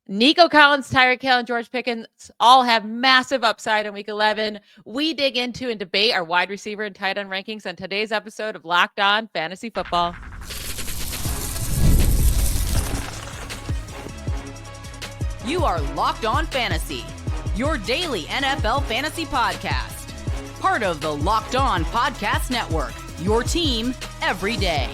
Nico Collins, Tyreek Hill, and George Pickens all have massive upside in Week 11. We dig into and debate our wide receiver and tight end rankings on today's episode of Locked On Fantasy Football. You are Locked On Fantasy, your daily NFL fantasy podcast. Part of the Locked On Podcast Network, your team every day.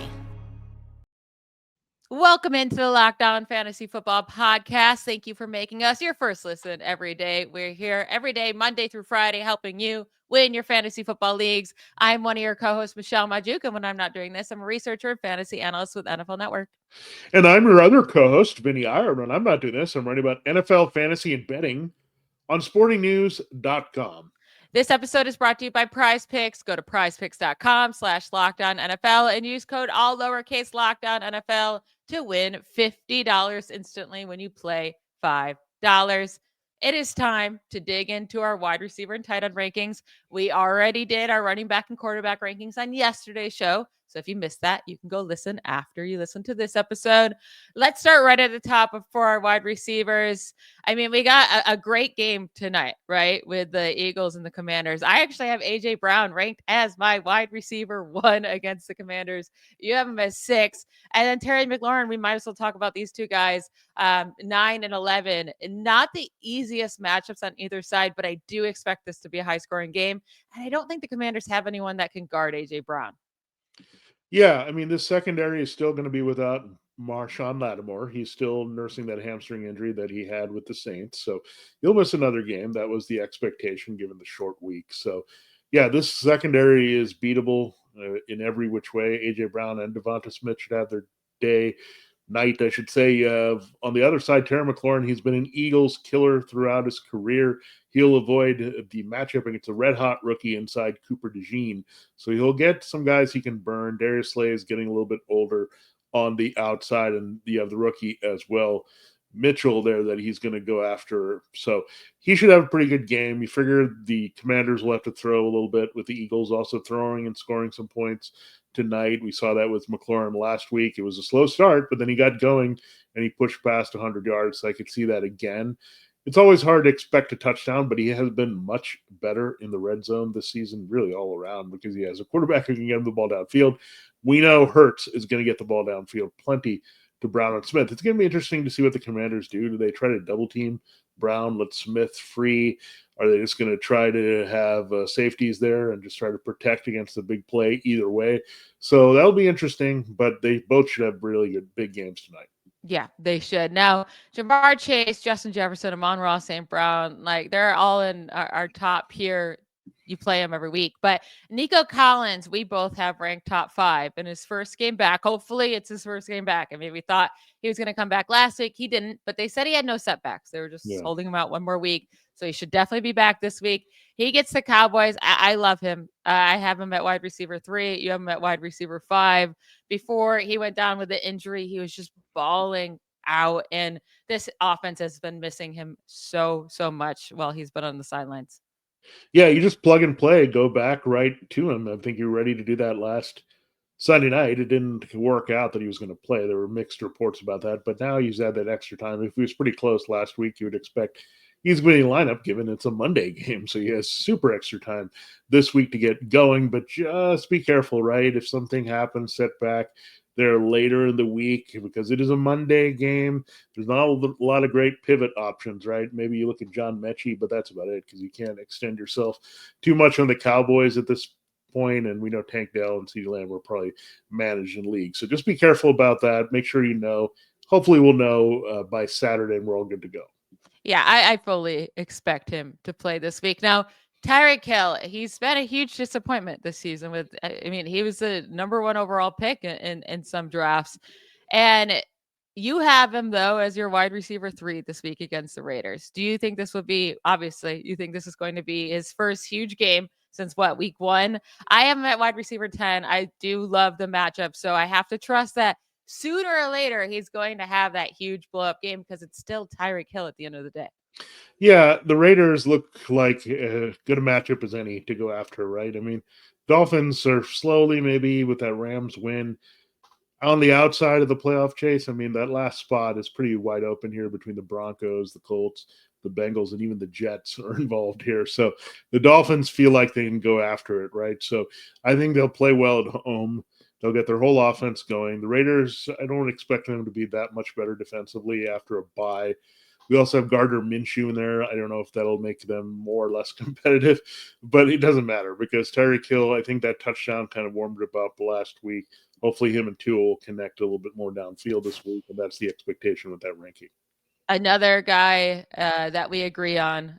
Welcome into the Locked On Fantasy Football Podcast. Thank you for making us your first listen every day. We're here every day, Monday through Friday, helping you win your fantasy football leagues. I'm one of your co-hosts, Michelle Magdziuk, and when I'm not doing this, I'm a researcher and fantasy analyst with NFL Network. And I'm your other co-host, Vinnie Iyer. When I'm not doing this, I'm writing about NFL fantasy and betting on sportingnews.com. This episode is brought to you by Prize Picks. Go to prizepicks.com/LockedOnNFL and use code all lowercase LockedOnNFL to win $50 instantly when you play $5. It is time to dig into our wide receiver and tight end rankings. We already did our running back and quarterback rankings on yesterday's show. So if you missed that, you can go listen after you listen to this episode. Let's start right at the top for our wide receivers. I mean, we got a great game tonight, right? With the Eagles and the Commanders. I actually have A.J. Brown ranked as my wide receiver 1 against the Commanders. You have him as 6. And then Terry McLaurin, we might as well talk about these two guys, 9 and 11. Not the easiest matchups on either side, but I do expect this to be a high-scoring game. And I don't think the Commanders have anyone that can guard A.J. Brown. Yeah, I mean, this secondary is still going to be without Marshawn Lattimore. He's still nursing that hamstring injury that he had with the Saints. So he'll miss another game. That was the expectation given the short week. So, yeah, this secondary is beatable in every which way. A.J. Brown and Devonta Smith should have their night, I should say. On the other side, Terry McLaurin, he's been an Eagles killer throughout his career. He'll avoid the matchup against a red-hot rookie inside Cooper DeJean. So he'll get some guys he can burn. Darius Slay is getting a little bit older on the outside, and you have the rookie as well, Mitchell, there that he's going to go after. So he should have a pretty good game. You figure the Commanders will have to throw a little bit with the Eagles also throwing and scoring some points tonight. We saw that with McLaurin last week. It was a slow start, but then he got going and he pushed past 100 yards. So I could see that again. It's always hard to expect a touchdown, but he has been much better in the red zone this season, really all around, because he has a quarterback who can get him the ball downfield. We know Hurts is going to get the ball downfield plenty to Brown and Smith. It's going to be interesting to see what the Commanders do. Do they try to double team Brown, let Smith free? Are they just going to try to have safeties there and just try to protect against the big play either way? So that'll be interesting, but they both should have really good big games tonight. Yeah, they should. Now, Jamar Chase, Justin Jefferson, Amon-Ra St. Brown, like they're all in our top here. You play him every week. But Nico Collins, we both have ranked top 5 in his first game back. Hopefully it's his first game back. I mean, we thought he was going to come back last week. He didn't, but they said he had no setbacks. They were just holding him out one more week. So he should definitely be back this week. He gets the Cowboys. I love him. I have him at wide receiver 3. You have him at wide receiver 5. Before he went down with the injury, he was just balling out. And this offense has been missing him so much while he's been on the sidelines. Yeah, you just plug and play, go back right to him. I think you were ready to do that last Sunday night. It didn't work out that he was going to play. There were mixed reports about that, but now he's had that extra time. If he was pretty close last week, you would expect he's going to be in the lineup given it's a Monday game. So he has super extra time this week to get going, but just be careful, right? If something happens, setback there later in the week, because it is a Monday game. There's not a lot of great pivot options, right? Maybe you look at John Mechie, but that's about it, because you can't extend yourself too much on the Cowboys at this point. And we know Tank Dell and CeeDee Lamb were probably managed in league. So just be careful about that. Make sure you know. Hopefully we'll know by Saturday and we're all good to go. Yeah, I fully expect him to play this week. Now, Tyreek Hill, he's been a huge disappointment this season. He was the number 1 overall pick in some drafts. And you have him, though, as your wide receiver 3 this week against the Raiders. Do you think this would be, obviously, you think this is going to be his first huge game since week 1? I am at wide receiver 10. I do love the matchup, so I have to trust that sooner or later he's going to have that huge blow-up game, because it's still Tyreek Hill at the end of the day. Yeah, the Raiders look like as good a matchup as any to go after, right? I mean, Dolphins are slowly, maybe with that Rams win, on the outside of the playoff chase, I mean, that last spot is pretty wide open here between the Broncos, the Colts, the Bengals, and even the Jets are involved here. So the Dolphins feel like they can go after it, right? So I think they'll play well at home. They'll get their whole offense going. The Raiders, I don't expect them to be that much better defensively after a bye. We also have Gardner Minshew in there. I don't know if that'll make them more or less competitive, but it doesn't matter because Tyreek Hill, I think that touchdown kind of warmed it up last week. Hopefully him and Tua will connect a little bit more downfield this week, and that's the expectation with that ranking. Another guy that we agree on,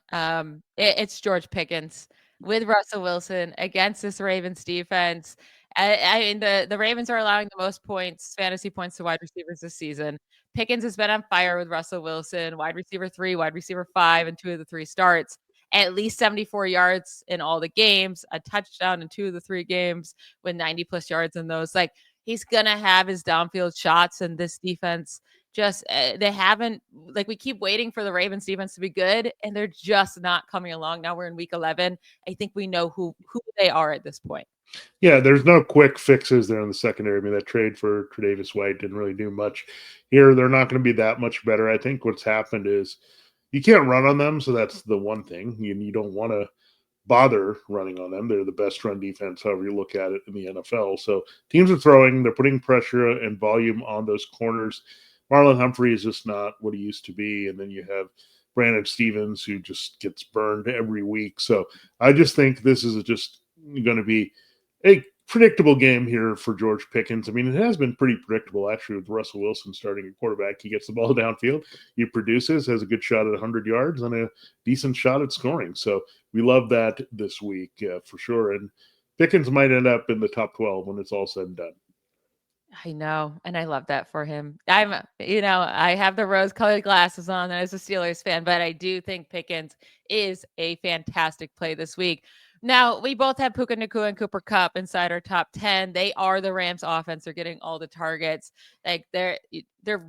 it's George Pickens with Russell Wilson against this Ravens defense. I mean, the Ravens are allowing the most points, fantasy points to wide receivers this season. Pickens has been on fire with Russell Wilson, wide receiver 3, wide receiver 5, and 2 of the 3 starts. At least 74 yards in all the games, a touchdown in 2 of the 3 games with 90+ yards in those. Like, he's gonna have his downfield shots, and this defense just they haven't, like, we keep waiting for the Ravens defense to be good, and they're just not coming along. Now we're in week 11. I think we know who they are at this point. Yeah, there's no quick fixes there in the secondary. I mean, that trade for Tre'Davious White didn't really do much. Here, they're not going to be that much better. I think what's happened is you can't run on them, so that's the one thing. You don't want to bother running on them. They're the best run defense, however you look at it, in the NFL. So teams are throwing, they're putting pressure and volume on those corners. Marlon Humphrey is just not what he used to be. And then you have Brandon Stevens, who just gets burned every week. So I just think this is just going to be a predictable game here for George Pickens. I mean, it has been pretty predictable, actually, with Russell Wilson starting at quarterback. He gets the ball downfield, he produces, has a good shot at 100 yards, and a decent shot at scoring. So we love that this week for sure. And Pickens might end up in the top 12 when it's all said and done. I know, and I love that for him. I have the rose-colored glasses on as a Steelers fan, but I do think Pickens is a fantastic play this week. Now, we both have Puka Nacua and Cooper Kupp inside our top 10. They are the Rams offense. They're getting all the targets. Like, they're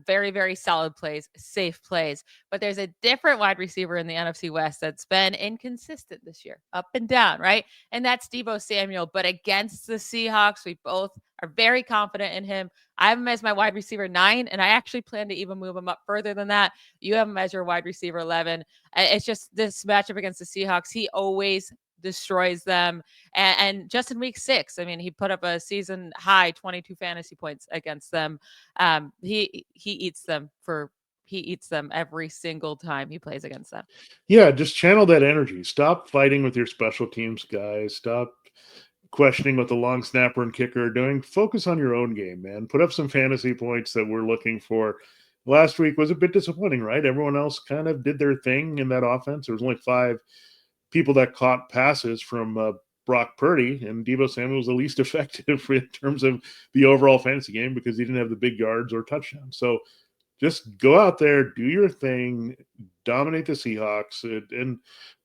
very, very solid plays, safe plays. But there's a different wide receiver in the NFC West that's been inconsistent this year, up and down, right? And that's Debo Samuel. But against the Seahawks, we both are very confident in him. I have him as my wide receiver 9, and I actually plan to even move him up further than that. You have him as your wide receiver 11. It's just this matchup against the Seahawks. He always destroys them. And just in week 6, I mean, he put up a season high 22 fantasy points against them. He eats them every single time he plays against them. Yeah, just channel that energy. Stop fighting with your special teams guys. Stop questioning what the long snapper and kicker are doing. Focus on your own game, man. Put up some fantasy points that we're looking for. Last week was a bit disappointing, right? Everyone else kind of did their thing in that offense. There was only 5 people that caught passes from Brock Purdy, and Debo Samuel was the least effective in terms of the overall fantasy game because he didn't have the big yards or touchdowns. So just go out there, do your thing, dominate the Seahawks, and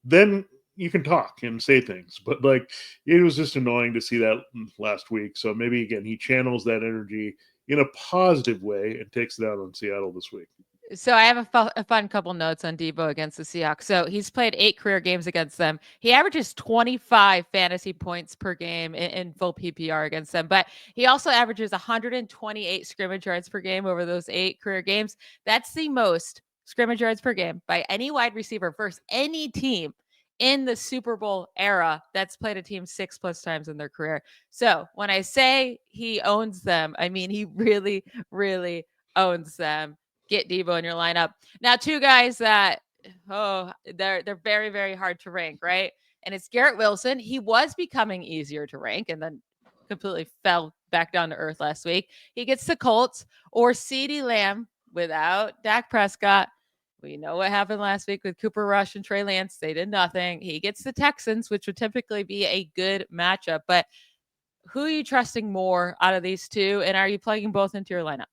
then you can talk and say things. But, like, it was just annoying to see that last week. So maybe, again, he channels that energy in a positive way and takes it out on Seattle this week. So I have a fun couple notes on Debo against the Seahawks. So he's played 8 career games against them. He averages 25 fantasy points per game in full PPR against them, but he also averages 128 scrimmage yards per game over those 8 career games. That's the most scrimmage yards per game by any wide receiver versus any team in the Super Bowl era that's played a team 6+ times in their career. So when I say he owns them, I mean he really, really owns them. Get Debo in your lineup. Now, 2 guys that, they're very, very hard to rank, right? And it's Garrett Wilson. He was becoming easier to rank and then completely fell back down to earth last week. He gets the Colts, or CeeDee Lamb without Dak Prescott. We know what happened last week with Cooper Rush and Trey Lance. They did nothing. He gets the Texans, which would typically be a good matchup. But who are you trusting more out of these 2? And are you plugging both into your lineup?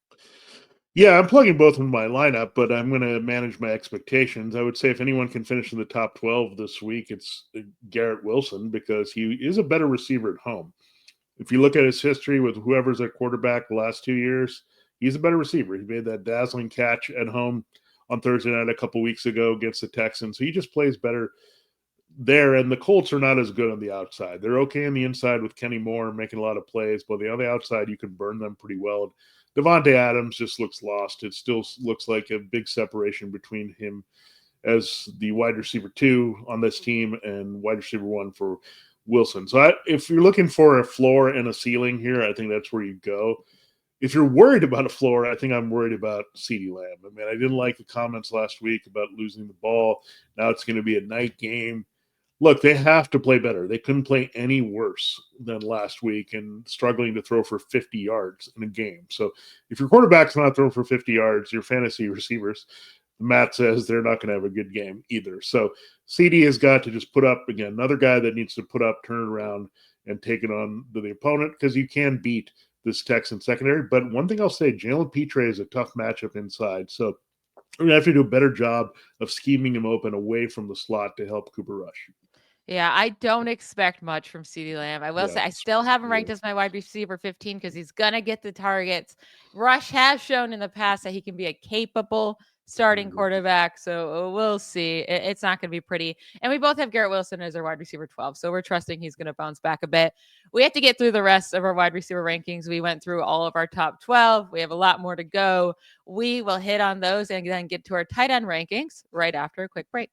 Yeah, I'm plugging both in my lineup, but I'm going to manage my expectations. I would say if anyone can finish in the top 12 this week, it's Garrett Wilson because he is a better receiver at home. If you look at his history with whoever's at quarterback the last 2 years, he's a better receiver. He made that dazzling catch at home on Thursday night a couple weeks ago against the Texans. So he just plays better there, and the Colts are not as good on the outside. They're okay on the inside with Kenny Moore making a lot of plays, but on the outside, you can burn them pretty well. Devontae Adams just looks lost. It still looks like a big separation between him as the wide receiver 2 on this team and wide receiver 1 for Wilson. So if you're looking for a floor and a ceiling here, I think that's where you go. If you're worried about a floor, I think I'm worried about CeeDee Lamb. I mean, I didn't like the comments last week about losing the ball. Now it's going to be a night game. Look, they have to play better. They couldn't play any worse than last week and struggling to throw for 50 yards in a game. So if your quarterback's not throwing for 50 yards, your fantasy receivers, Matt says they're not going to have a good game either. So CeeDee has got to just put up, again, another guy that needs to put up, turn it around, and take it on to the opponent, because you can beat this Texan secondary. But one thing I'll say, Jalen Petre is a tough matchup inside. So we're going to have to do a better job of scheming him open away from the slot to help Cooper Rush. Yeah, I don't expect much from CeeDee Lamb. I will say I still have him ranked as my wide receiver 15 because he's going to get the targets. Rush has shown in the past that he can be a capable starting quarterback, so we'll see. It's not going to be pretty. And we both have Garrett Wilson as our wide receiver 12, so we're trusting he's going to bounce back a bit. We have to get through the rest of our wide receiver rankings. We went through all of our top 12. We have a lot more to go. We will hit on those and then get to our tight end rankings right after a quick break.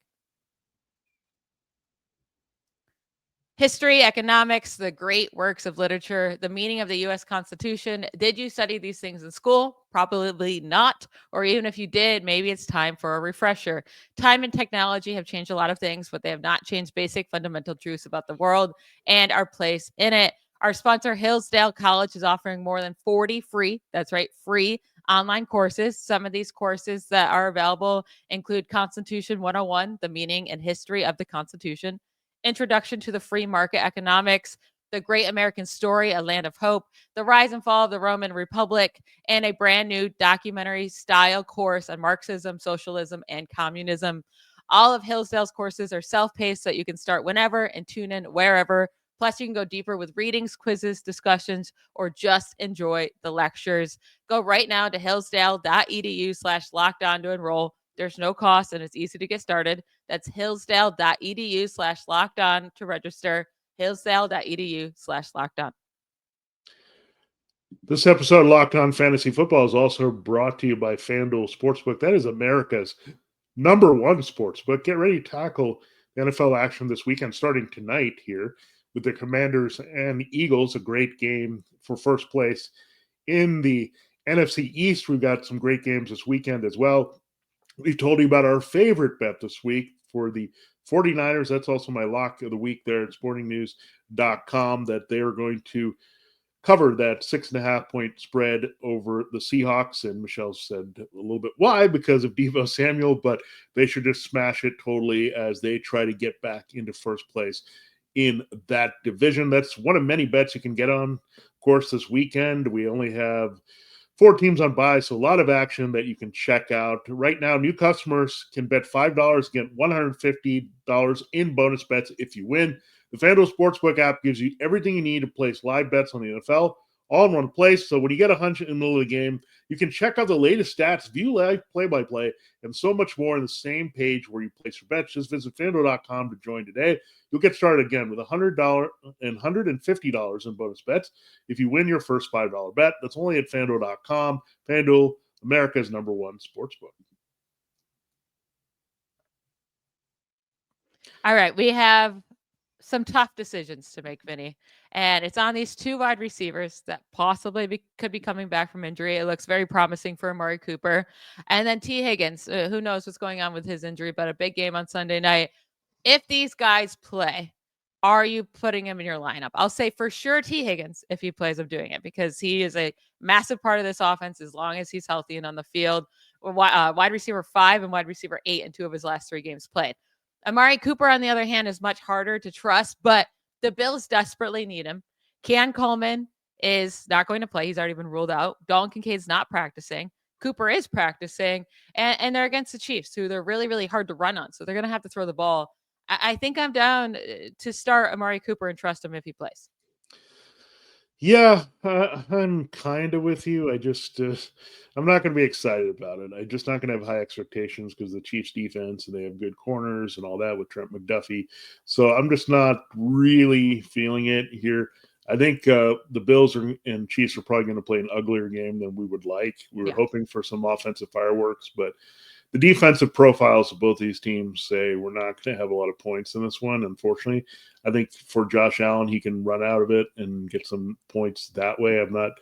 History, economics, the great works of literature, the meaning of the U.S. Constitution. Did you study these things in school? Probably not. Or even if you did, maybe it's time for a refresher. Time and technology have changed a lot of things, but they have not changed basic fundamental truths about the world and our place in it. Our sponsor, Hillsdale College, is offering more than 40 free, that's right, free online courses. Some of these courses that are available include Constitution 101, the meaning and history of the Constitution, Introduction to the Free Market Economics, The Great American Story, A Land of Hope, The Rise and Fall of the Roman Republic, and a brand new documentary style course on Marxism, socialism, and communism. All of Hillsdale's courses are self-paced so that you can start whenever and tune in wherever. Plus, you can go deeper with readings, quizzes, discussions, or just enjoy the lectures. Go right now to hillsdale.edu/lockdown to enroll. There's no cost and it's easy to get started. That's hillsdale.edu/lockdown to register. Hillsdale.edu/lockdown. This episode of Locked On Fantasy Football is also brought to you by FanDuel Sportsbook. That is America's #1 sportsbook. Get ready to tackle the NFL action this weekend, starting tonight here with the Commanders and Eagles, a great game for first place in the NFC East. We've got some great games this weekend as well. We've told you about our favorite bet this week for the 49ers. That's also my lock of the week there at sportingnews.com, that they are going to cover that 6.5 point spread over the Seahawks. And Michelle said a little bit why, because of Debo Samuel, but they should just smash it totally as they try to get back into first place in that division. That's one of many bets you can get on. Of course, this weekend, we only have 4 teams on bye, so a lot of action that you can check out. Right now, new customers can bet $5, get $150 in bonus bets if you win. The FanDuel Sportsbook app gives you everything you need to place live bets on the NFL, all in one place. So when you get a hunch in the middle of the game, you can check out the latest stats, view live play-by-play, and so much more on the same page where you place your bets. Just visit FanDuel.com to join today. You'll get started again with $100 and $150 in bonus bets if you win your first $5 bet. That's only at FanDuel.com. FanDuel, America's #1 sportsbook. All right, we have some tough decisions to make, Vinny. And it's on these 2 wide receivers that possibly could be coming back from injury. It looks very promising for Amari Cooper. And then T. Higgins, who knows what's going on with his injury, but a big game on Sunday night. If these guys play, are you putting him in your lineup? I'll say for sure T. Higgins, if he plays, I'm doing it because he is a massive part of this offense as long as he's healthy and on the field. Wide receiver 5 and wide receiver 8 in 2 of his last 3 games played. Amari Cooper, on the other hand, is much harder to trust, but the Bills desperately need him. Keon Coleman is not going to play. He's already been ruled out. Dalton Kincaid's not practicing. Cooper is practicing, and they're against the Chiefs, who they're really, really hard to run on, so they're going to have to throw the ball. I think I'm down to start Amari Cooper and trust him if he plays. Yeah, I'm kind of with you. I just, I'm not going to be excited about it. I'm just not going to have high expectations because the Chiefs defense and they have good corners and all that with Trent McDuffie. So I'm just not really feeling it here. I think the Bills and Chiefs are probably going to play an uglier game than we would like. We were hoping for some offensive fireworks, but the defensive profiles of both these teams say we're not going to have a lot of points in this one, unfortunately. I think for Josh Allen, he can run out of it and get some points that way. I'm not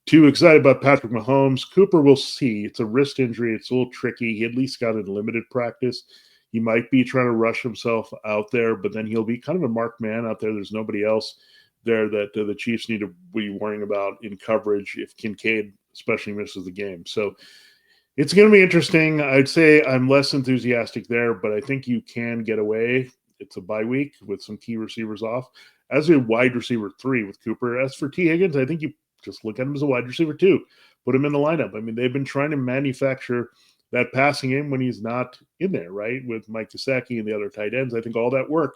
too excited about Patrick Mahomes. Cooper, we'll see. It's a wrist injury. It's a little tricky. He at least got in limited practice. He might be trying to rush himself out there, but then he'll be kind of a marked man out there. There's nobody else there that the Chiefs need to be worrying about in coverage if Kincaid especially misses the game. So it's going to be interesting. I'd say I'm less enthusiastic there, but I think you can get away. It's a bye week with some key receivers off. As a wide receiver 3 with Cooper. As for T. Higgins, I think you just look at him as a wide receiver 2. Put him in the lineup. I mean, they've been trying to manufacture that passing game when he's not in there, right? With Mike Gesicki and the other tight ends. I think all that work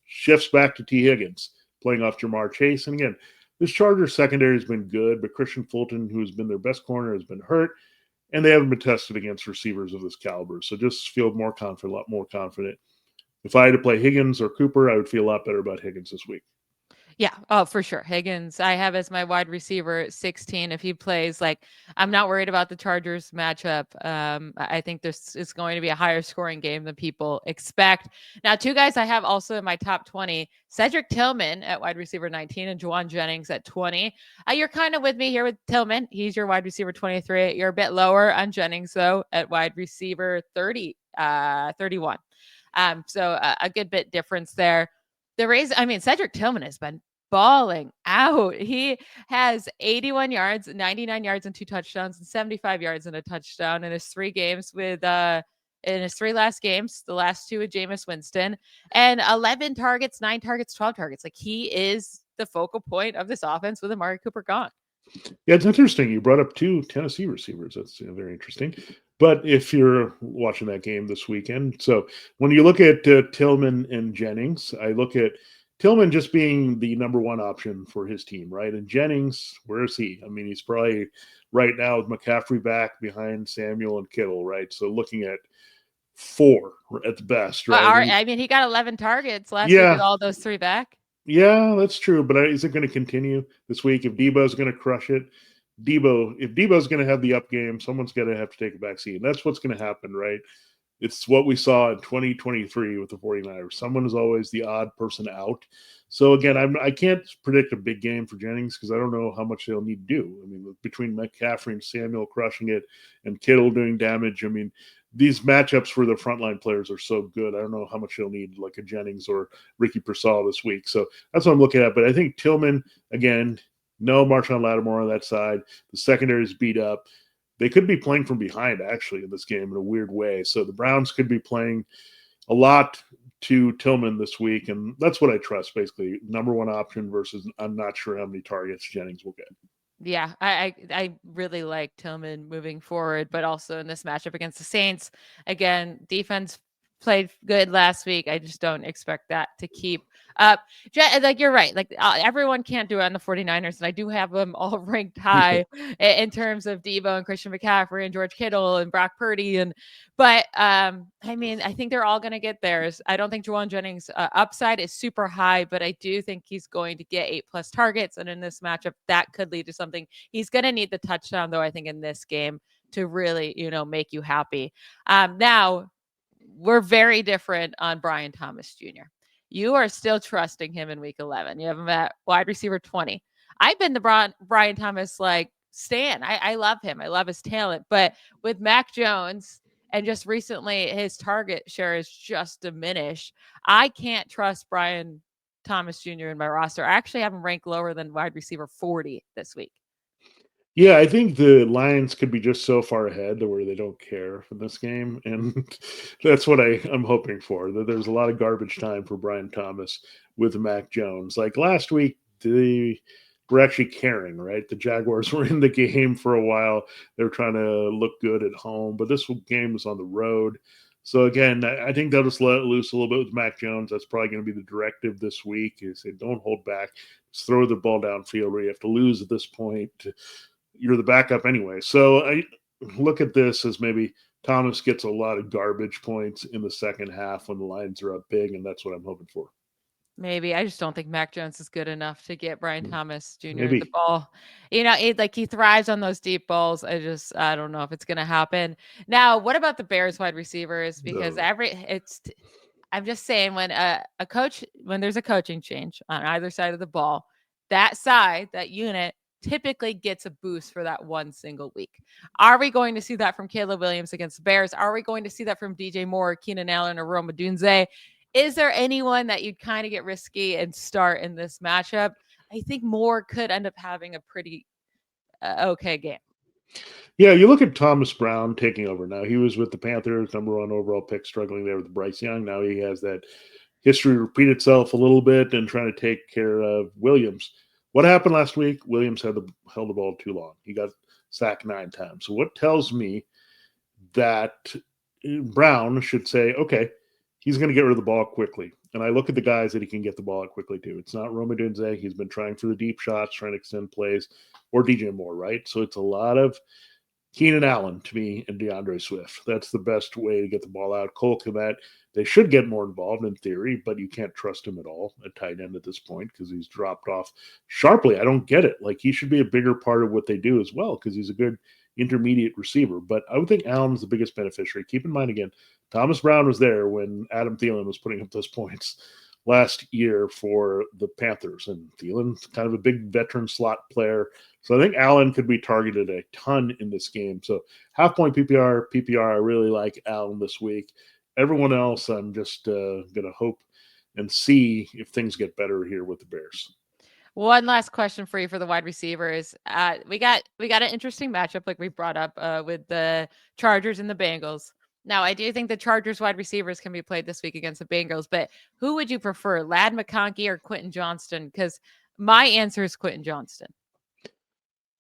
shifts back to T. Higgins, playing off Jamar Chase. And again, this Chargers secondary has been good, but Christian Fulton, who has been their best corner, has been hurt, and they haven't been tested against receivers of this caliber. So just feel more confident, a lot more confident. If I had to play Higgins or Cooper, I would feel a lot better about Higgins this week. Yeah. Oh, for sure. Higgins, I have as my wide receiver 16. If he plays, I'm not worried about the Chargers matchup. I think this is going to be a higher scoring game than people expect. Now, 2 guys I have also in my top 20, Cedric Tillman at wide receiver 19 and Juwan Jennings at 20. You're kind of with me here with Tillman. He's your wide receiver 23. You're a bit lower on Jennings, though, at wide receiver 31. So a good bit difference there. Cedric Tillman has been balling out. He has 81 yards, 99 yards and 2 touchdowns, and 75 yards and a touchdown in his 3 games in his 3 last games, the last 2 with Jameis Winston, and 11 targets, 9 targets, 12 targets. He is the focal point of this offense with Amari Cooper gone. Yeah, it's interesting. You brought up 2 Tennessee receivers. That's very interesting. But if you're watching that game this weekend, so when you look at Tillman and Jennings, I look at Tillman just being the number 1 option for his team, right? And Jennings, where is he? I mean, he's probably right now with McCaffrey back behind Samuel and Kittle, right? So looking at 4 at the best, right? He got 11 targets last week with all those 3 back. Yeah, that's true. But is it going to continue this week? If Debo's going to crush it, if Debo's going to have the up game, someone's going to have to take a back seat. And that's what's going to happen, right? It's what we saw in 2023 with the 49ers. Someone is always the odd person out. So, again, I can't predict a big game for Jennings because I don't know how much they'll need to do. I mean, between McCaffrey and Samuel crushing it and Kittle doing damage, I mean, these matchups for the frontline players are so good. I don't know how much they'll need, like a Jennings or Ricky Pearsall this week. So that's what I'm looking at. But I think Tillman, again, no Marshawn Lattimore on that side. The secondary is beat up. They could be playing from behind, actually, in this game in a weird way. So the Browns could be playing a lot to Tillman this week, and that's what I trust, basically. Number 1 option versus I'm not sure how many targets Jennings will get. Yeah, I really like Tillman moving forward, but also in this matchup against the Saints, again, defense played good last week. I just don't expect that to keep up. You're right. Everyone can't do it on the 49ers, and I do have them all ranked high in terms of Debo and Christian McCaffrey and George Kittle and Brock Purdy. But I think they're all going to get theirs. I don't think Juwan Jennings' upside is super high, but I do think he's going to get 8+ targets. And in this matchup, that could lead to something. He's going to need the touchdown, though, I think, in this game to really, make you happy. Now, we're very different on Brian Thomas Jr. You are still trusting him in week 11. You have him at wide receiver 20. I've been the Brian Thomas stan. I love him. I love his talent. But with Mac Jones and just recently his target share has just diminished, I can't trust Brian Thomas Jr. in my roster. I actually have him ranked lower than wide receiver 40 this week. Yeah, I think the Lions could be just so far ahead to where they don't care for this game. And that's what I'm hoping for, that there's a lot of garbage time for Brian Thomas with Mac Jones. Like last week, they were actually caring, right? The Jaguars were in the game for a while. They were trying to look good at home, but this game was on the road. So again, I think they'll just let it loose a little bit with Mac Jones. That's probably going to be the directive this week. Is say, don't hold back. Just throw the ball downfield where you have to lose at this point. You're the backup anyway. So I look at this as maybe Thomas gets a lot of garbage points in the second half when the Lions are up big, and that's what I'm hoping for. Maybe. I just don't think Mac Jones is good enough to get Brian Thomas Jr. the Maybe. ball. He thrives on those deep balls. I don't know if it's going to happen. Now, what about the Bears wide receivers? Because No. I'm just saying when there's a coaching change on either side of the ball, that unit typically gets a boost for that one single week. Are we going to see that from Caleb Williams against the Bears? Are we going to see that from DJ Moore, Keenan Allen, or Roma Dunze? Is there anyone that you'd kind of get risky and start in this matchup? I think Moore could end up having a pretty okay game. Yeah, you look at Thomas Brown taking over now. He was with the Panthers, #1 overall pick, struggling there with Bryce Young. Now he has that history repeat itself a little bit and trying to take care of Williams. What happened last week? Williams held the ball too long. He got sacked 9 times. So what tells me that Brown should say, okay, he's going to get rid of the ball quickly. And I look at the guys that he can get the ball out quickly to. It's not Roma Dunze. He's been trying for the deep shots, trying to extend plays, or DJ Moore, right? So it's a lot of Keenan Allen to me and DeAndre Swift. That's the best way to get the ball out. Cole Kmet, they should get more involved in theory, but you can't trust him at all at tight end at this point because he's dropped off sharply. I don't get it. Like, he should be a bigger part of what they do as well because he's a good intermediate receiver. But I would think Allen's the biggest beneficiary. Keep in mind, again, Thomas Brown was there when Adam Thielen was putting up those points last year for the Panthers. And Thielen's kind of a big veteran slot player. So I think Allen could be targeted a ton in this game. So half-point PPR, I really like Allen this week. Everyone else, I'm just going to hope and see if things get better here with the Bears. One last question for you for the wide receivers. We got an interesting matchup like we brought up with the Chargers and the Bengals. Now, I do think the Chargers wide receivers can be played this week against the Bengals, but who would you prefer, Ladd McConkey or Quentin Johnston? Because my answer is Quentin Johnston.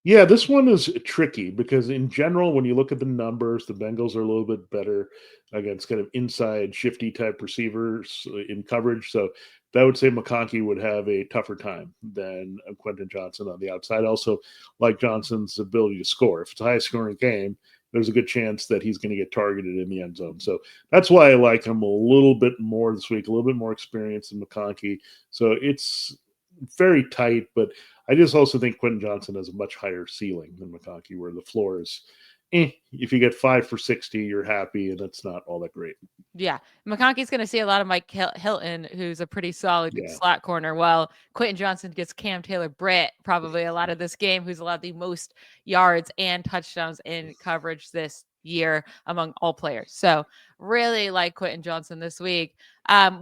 Yeah, this one is tricky because in general, when you look at the numbers, the Bengals are a little bit better against kind of inside shifty type receivers in coverage. So that would say McConkey would have a tougher time than Quentin Johnston on the outside. Also, like Johnson's ability to score. If it's a high scoring game, there's a good chance that he's going to get targeted in the end zone. So that's why I like him a little bit more this week, a little bit more experience than McConkey. So it's very tight, but I just also think Quentin Johnston has a much higher ceiling than McConkey, where the floor is, if you get 5 for 60, you're happy, and that's not all that great. Yeah, McConkey's going to see a lot of Mike Hilton, who's a pretty solid slot corner, while Quentin Johnston gets Cam Taylor-Britt probably a lot of this game, who's allowed the most yards and touchdowns in coverage this year among all players. So really like Quentin Johnston this week.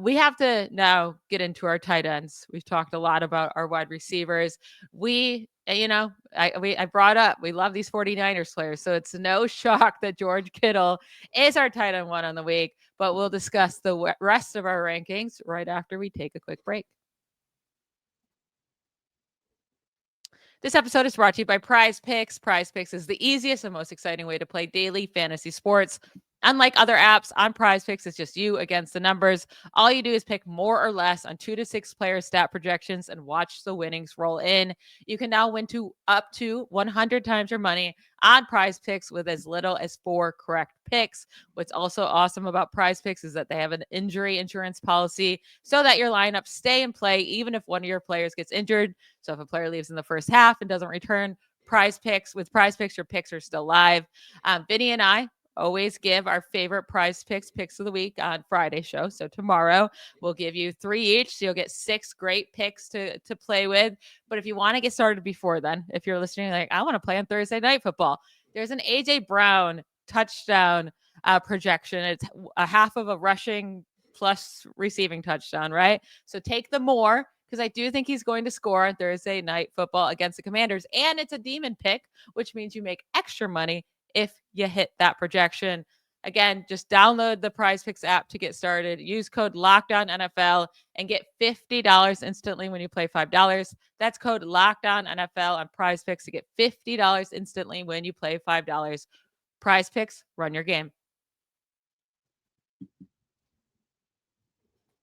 We have to now get into our tight ends. We've talked a lot about our wide receivers. I brought up, we love these 49ers players. So it's no shock that George Kittle is our tight end 1 on the week, but we'll discuss the rest of our rankings right after we take a quick break. This episode is brought to you by Prize Picks. Prize Picks is the easiest and most exciting way to play daily fantasy sports. Unlike other apps, on Prize Picks, it's just you against the numbers. All you do is pick more or less on 2 to 6 player stat projections and watch the winnings roll in. You can now win up to 100 times your money on Prize Picks with as little as 4 correct picks. What's also awesome about Prize Picks is that they have an injury insurance policy so that your lineups stay in play even if one of your players gets injured. So if a player leaves in the first half and doesn't return, with Prize Picks, your picks are still live. Vinnie and I always give our favorite Prize picks of the week on Friday show. So tomorrow we'll give you 3 each. So you'll get 6 great picks to play with. But if you want to get started before then, if you're listening, like, I want to play on Thursday Night Football, there's an AJ Brown touchdown projection. It's a half of a rushing plus receiving touchdown, right? So take the more, because I do think he's going to score on Thursday Night Football against the Commanders. And it's a demon pick, which means you make extra money if you hit that projection. Again, just download the Prize Picks app to get started. Use code LOCKDOWNNFL and get $50 instantly when you play $5. That's code LOCKDOWNNFL on Prize Picks to get $50 instantly when you play $5. Prize Picks, run your game.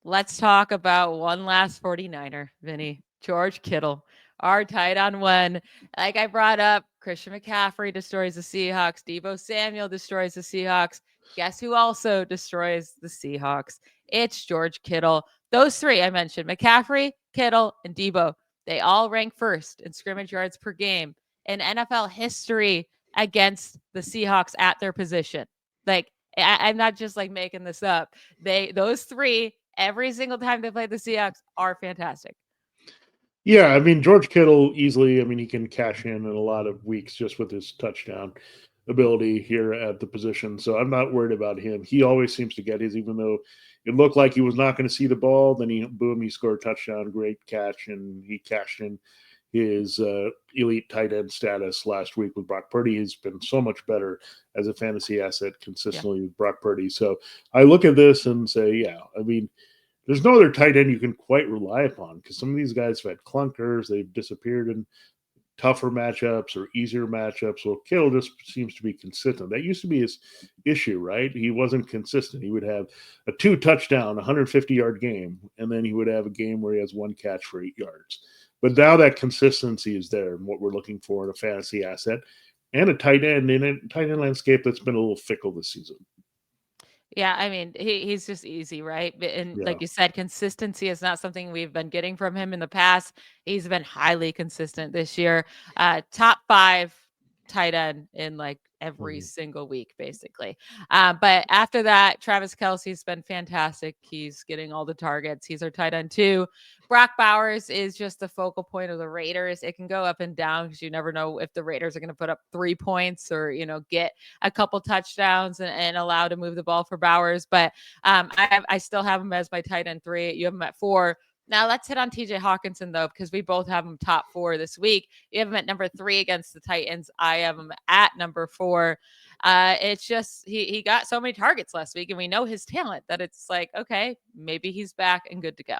Let's talk about one last 49er, Vinny. George Kittle, our tight end 1. Like I brought up, Christian McCaffrey destroys the Seahawks. Debo Samuel destroys the Seahawks. Guess who also destroys the Seahawks? It's George Kittle. Those three I mentioned, McCaffrey, Kittle, and Debo, they all rank first in scrimmage yards per game in NFL history against the Seahawks at their position. Like, I'm not just like making this up. Those three, every single time they play the Seahawks, are fantastic. Yeah, I mean, George Kittle easily, I mean, he can cash in a lot of weeks just with his touchdown ability here at the position. So I'm not worried about him. He always seems to get his, even though it looked like he was not going to see the ball. Then he scored a touchdown, great catch, and he cashed in his elite tight end status last week with Brock Purdy. He's been so much better as a fantasy asset consistently with Brock Purdy. So I look at this and say, yeah, I mean, there's no other tight end you can quite rely upon because some of these guys have had clunkers. They've disappeared in tougher matchups or easier matchups. Well, Kittle just seems to be consistent. That used to be his issue, right? He wasn't consistent. He would have a 2-touchdown, 150-yard game, and then he would have a game where he has one catch for 8 yards. But now that consistency is there, and what we're looking for in a fantasy asset and a tight end in a tight end landscape that's been a little fickle this season. Yeah, I mean, he's just easy, right? And like you said, consistency is not something we've been getting from him in the past. He's been highly consistent this year. Top 5 tight end in like every single week, basically. But after that, Travis Kelce's been fantastic. He's getting all the targets. He's our tight end 2. Brock Bowers is just the focal point of the Raiders. It can go up and down because you never know if the Raiders are going to put up 3 points or, get a couple touchdowns and allow to move the ball for Bowers. But I still have him as my tight end 3. You have him at 4. Now let's hit on T.J. Hockenson, though, because we both have him top 4 this week. You have him at number 3 against the Titans. I have him at number 4. It's just he got so many targets last week, and we know his talent that it's like, okay, maybe he's back and good to go.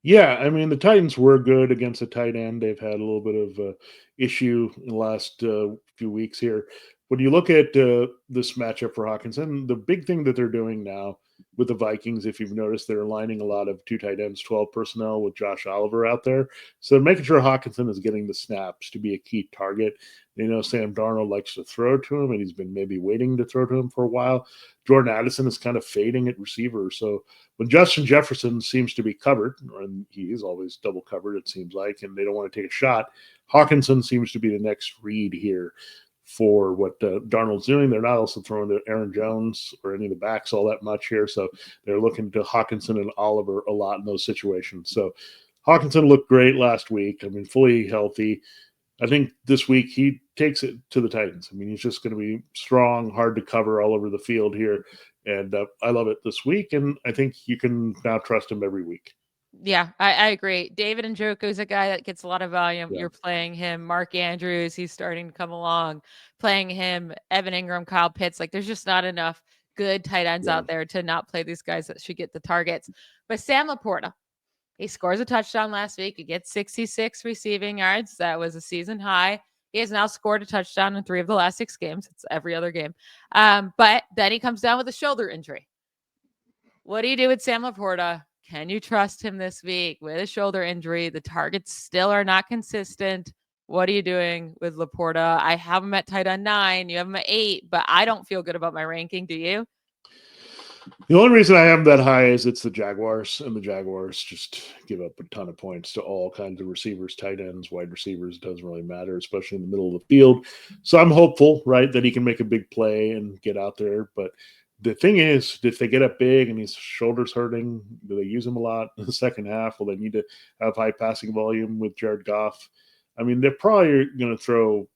Yeah, I mean, the Titans were good against the tight end. They've had a little bit of issue in the last few weeks here. When you look at this matchup for Hockenson, the big thing that they're doing now with the Vikings, if you've noticed, they're aligning a lot of 2 tight ends, 12 personnel with Josh Oliver out there. So they're making sure Hockenson is getting the snaps to be a key target. Sam Darnold likes to throw to him, and he's been maybe waiting to throw to him for a while. Jordan Addison is kind of fading at receiver. So when Justin Jefferson seems to be covered, and he is always double covered, it seems like, and they don't want to take a shot, Hockenson seems to be the next read here for what Darnold's doing. They're not also throwing to Aaron Jones or any of the backs all that much here. So they're looking to Hockenson and Oliver a lot in those situations. So Hockenson looked great last week. I mean, fully healthy. I think this week he takes it to the Titans. I mean, he's just going to be strong, hard to cover all over the field here. And I love it this week. And I think you can now trust him every week. Yeah, I agree. David Njoku is a guy that gets a lot of volume. Yeah. You're playing him. Mark Andrews, he's starting to come along. Playing him. Evan Ingram, Kyle Pitts. Like, there's just not enough good tight ends out there to not play these guys that should get the targets. But Sam LaPorta, he scores a touchdown last week. He gets 66 receiving yards. That was a season high. He has now scored a touchdown in 3 of the last 6 games. It's every other game. But then he comes down with a shoulder injury. What do you do with Sam LaPorta? Can you trust him this week with a shoulder injury? The targets still are not consistent. What are you doing with LaPorta? I have him at tight end 9. You have him at 8, but I don't feel good about my ranking. Do you? The only reason I have him that high is it's the Jaguars, and the Jaguars just give up a ton of points to all kinds of receivers, tight ends, wide receivers. Doesn't really matter, especially in the middle of the field. So I'm hopeful, right, that he can make a big play and get out there. But the thing is, if they get up big and his shoulder's hurting, do they use him a lot in the second half? Will they need to have high passing volume with Jared Goff? I mean, they're probably going to throw,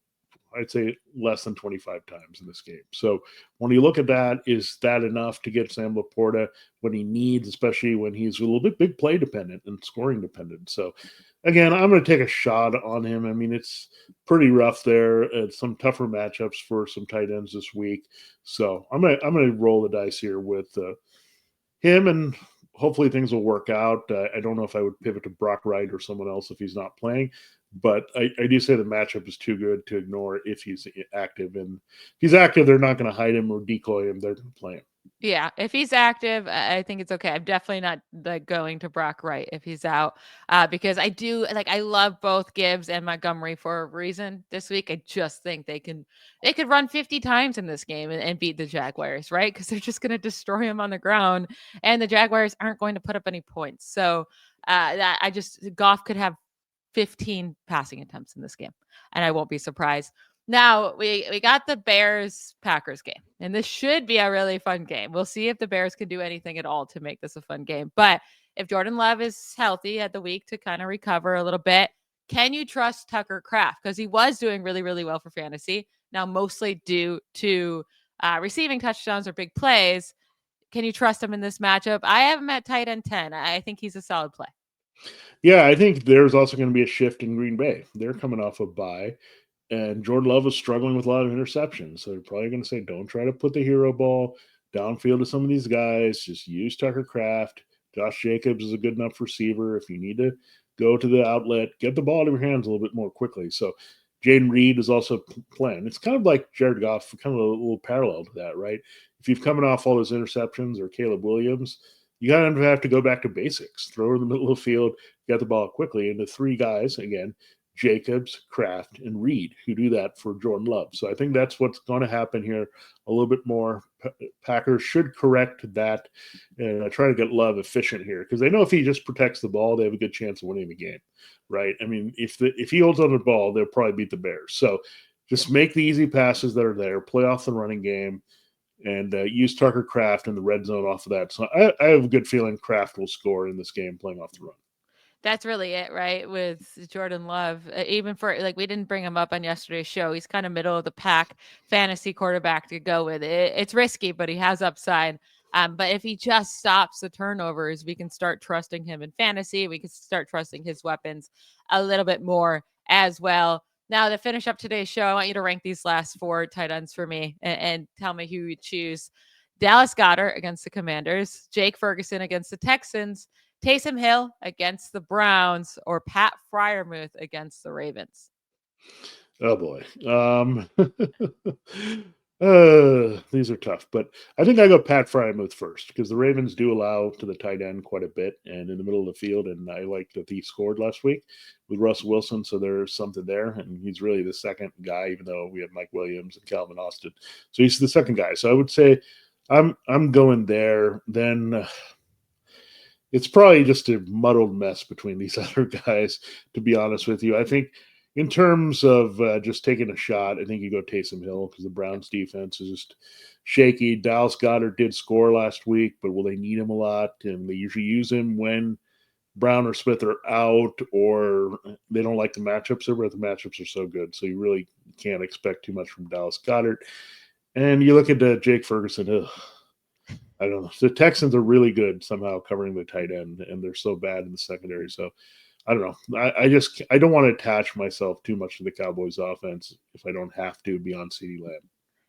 I'd say, less than 25 times in this game. So when you look at that, is that enough to get Sam LaPorta when he needs, especially when he's a little bit big play dependent and scoring dependent? So again, I'm going to take a shot on him. I mean, it's pretty rough there. Some tougher matchups for some tight ends this week. So I'm going to roll the dice here with him, and hopefully things will work out. I don't know if I would pivot to Brock Wright or someone else if he's not playing. But I do say the matchup is too good to ignore if he's active. And if he's active, they're not going to hide him or decoy him. They're going to play him. Yeah, if he's active, I think it's okay. I'm definitely not like going to Brock Wright if he's out, because I do like I love both Gibbs and Montgomery for a reason this week. I just think they could run 50 times in this game and beat the Jaguars, right? Because they're just going to destroy him on the ground, and the Jaguars aren't going to put up any points. So that I just Goff could have 15 passing attempts in this game, and I won't be surprised. Now we got the Bears Packers game, and this should be a really fun game. We'll see if the Bears can do anything at all to make this a fun game. But if Jordan Love is healthy at the week to kind of recover a little bit, can you trust Tucker Kraft? Because he was doing really, really well for fantasy. Now, mostly due to receiving touchdowns or big plays. Can you trust him in this matchup? I have him at tight end 10. I think he's a solid play. Yeah, I think there's also going to be a shift in Green Bay. They're coming off a bye, and Jordan Love is struggling with a lot of interceptions. So they're probably going to say, don't try to put the hero ball downfield to some of these guys. Just use Tucker Kraft. Josh Jacobs is a good enough receiver. If you need to go to the outlet, get the ball to your hands a little bit more quickly. So Jaden Reed is also playing. It's kind of like Jared Goff, kind of a little parallel to that, right? If you've coming off all those interceptions or Caleb Williams, you kind of have to go back to basics. Throw in the middle of the field, get the ball quickly. And the three guys, again, Jacobs, Kraft, and Reed, who do that for Jordan Love. So I think that's what's going to happen here a little bit more. Packers should correct that and try to get Love efficient here because they know if he just protects the ball, they have a good chance of winning the game, right? I mean, if he holds on to the ball, they'll probably beat the Bears. So just make the easy passes that are there, play off the running game, and use Tucker Kraft in the red zone off of that. So I have a good feeling Kraft will score in this game playing off the run. That's really it, right? With Jordan Love, even for like we didn't bring him up on yesterday's show. He's kind of middle of the pack fantasy quarterback to go with. It's risky, but he has upside. But if he just stops the turnovers, we can start trusting him in fantasy. We can start trusting his weapons a little bit more as well. Now, to finish up today's show, I want you to rank these last four tight ends for me and tell me who you choose. Dallas Goedert against the Commanders, Jake Ferguson against the Texans, Taysom Hill against the Browns, or Pat Freiermuth against the Ravens? Oh boy. These are tough, but I think I go Pat Freiermuth first because the Ravens do allow to the tight end quite a bit and in the middle of the field. And I like that he scored last week with Russell Wilson. So there's something there. And he's really the second guy, even though we have Mike Williams and Calvin Austin. So he's the second guy. So I would say I'm going there. Then it's probably just a muddled mess between these other guys, to be honest with you. I think in terms of just taking a shot, I think you go Taysom Hill because the Browns defense is just shaky. Dallas Goedert did score last week, but will they need him a lot? And they usually use him when Brown or Smith are out or they don't like the matchups over. The matchups are so good. So you really can't expect too much from Dallas Goedert. And you look at Jake Ferguson. I don't know. The Texans are really good somehow covering the tight end, and they're so bad in the secondary. So I don't know. I don't want to attach myself too much to the Cowboys offense if I don't have to beyond CeeDee Lamb.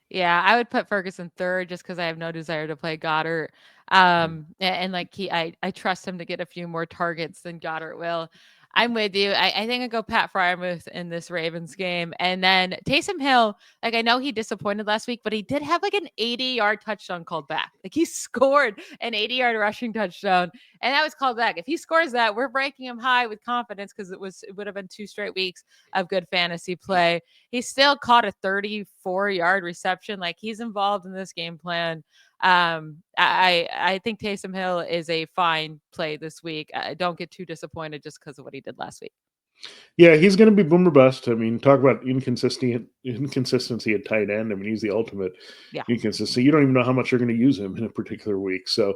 Yeah, I would put Ferguson third just because I have no desire to play Goddard. And like I trust him to get a few more targets than Goddard will. I'm with you. I think I go Pat Freiermuth in this Ravens game. And then Taysom Hill, like I know he disappointed last week, but he did have like an 80-yard touchdown called back. Like he scored an 80-yard rushing touchdown, and that was called back. If he scores that, we're breaking him high with confidence because it would have been 2 straight weeks of good fantasy play. He still caught a 34-yard reception. Like he's involved in this game plan. I think Taysom Hill is a fine play this week. Don't get too disappointed just because of what he did last week. Yeah, he's going to be boomer bust. I mean, talk about inconsistency at tight end. I mean, he's the ultimate inconsistency. You don't even know how much you're going to use him in a particular week. So,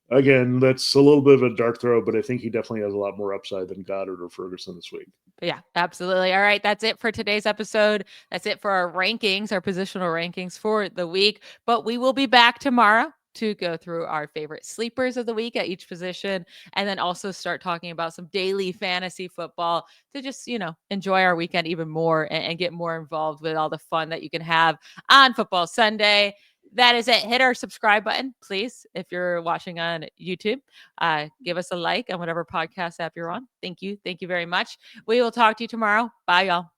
again, that's a little bit of a dart throw, but I think he definitely has a lot more upside than Goddard or Ferguson this week. Yeah, absolutely. All right, that's it for today's episode. That's it for our rankings, our positional rankings for the week. But we will be back tomorrow to go through our favorite sleepers of the week at each position, and then also start talking about some daily fantasy football to just, enjoy our weekend even more and get more involved with all the fun that you can have on Football Sunday. That is it. Hit our subscribe button, please. If you're watching on YouTube, give us a like on whatever podcast app you're on. Thank you. Thank you very much. We will talk to you tomorrow. Bye, y'all.